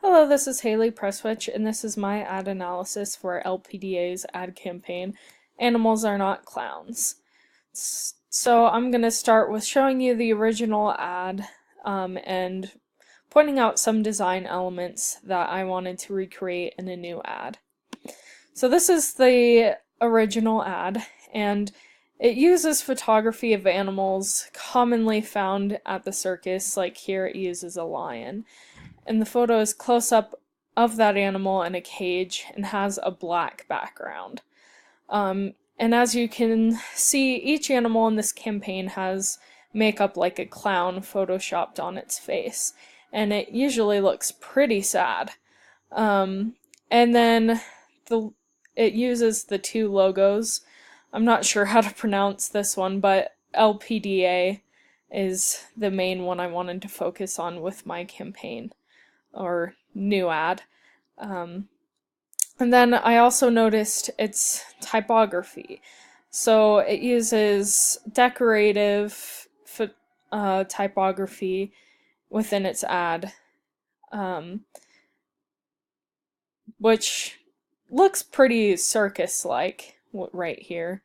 Hello, this is Haley Presswitch, and this is my ad analysis for LPDA's ad campaign, Animals Are Not Clowns. So I'm going to start with showing you the original ad and pointing out some design elements that I wanted to recreate in a new ad. So this is the original ad, and it uses photography of animals commonly found at the circus, like here it uses a lion. And the photo is close-up of that animal in a cage and has a black background. And as you can see, each animal in this campaign has makeup like a clown photoshopped on its face, and it usually looks pretty sad. And then it uses the two logos. I'm not sure how to pronounce this one, but LPDA is the main one I wanted to focus on with my campaign or new ad. And then I also noticed its typography. So it uses decorative typography within its ad, which looks pretty circus-like right here.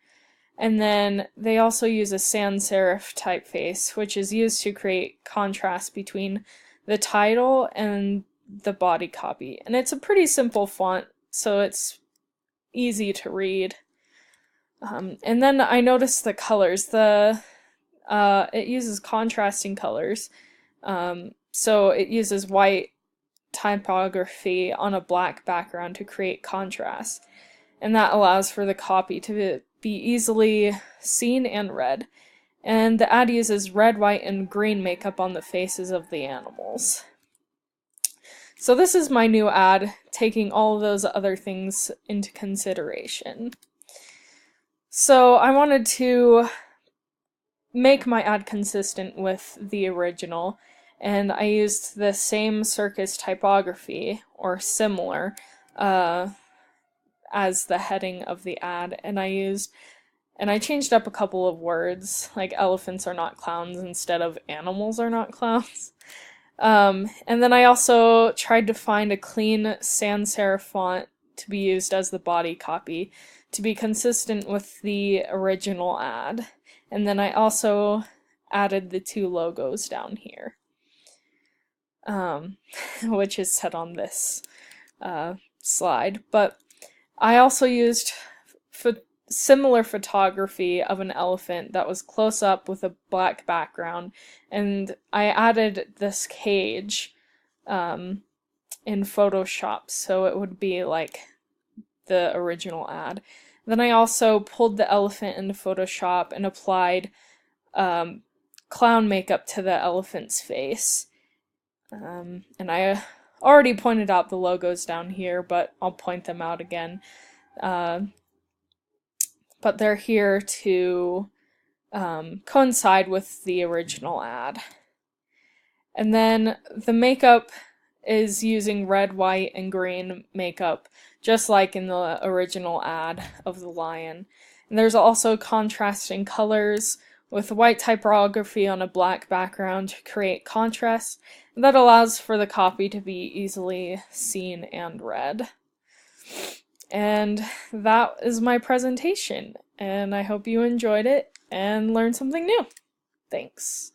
And then they also use a sans serif typeface, which is used to create contrast between the title and the body copy. And it's a pretty simple font, so it's easy to read. And then I noticed the colors. It uses contrasting colors. So it uses white typography on a black background to create contrast. And that allows for the copy to be easily seen and read. And the ad uses red, white, and green makeup on the faces of the animals. So this is my new ad, taking all of those other things into consideration. So I wanted to make my ad consistent with the original, and I used the same circus typography, or similar, as the heading of the ad, and I changed up a couple of words, like elephants are not clowns instead of animals are not clowns. And then I also tried to find a clean sans serif font to be used as the body copy to be consistent with the original ad. And then I also added the two logos down here, which is set on this slide. But I also used similar photography of an elephant that was close up with a black background, and I added this cage in Photoshop so it would be like the original ad. Then I also pulled the elephant into Photoshop and applied clown makeup to the elephant's face. And I already pointed out the logos down here, but I'll point them out again. But they're here to coincide with the original ad. And then the makeup is using red, white, and green makeup, just like in the original ad of the lion. And there's also contrasting colors with white typography on a black background to create contrast. That allows for the copy to be easily seen and read. And that is my presentation, and I hope you enjoyed it and learned something new. Thanks.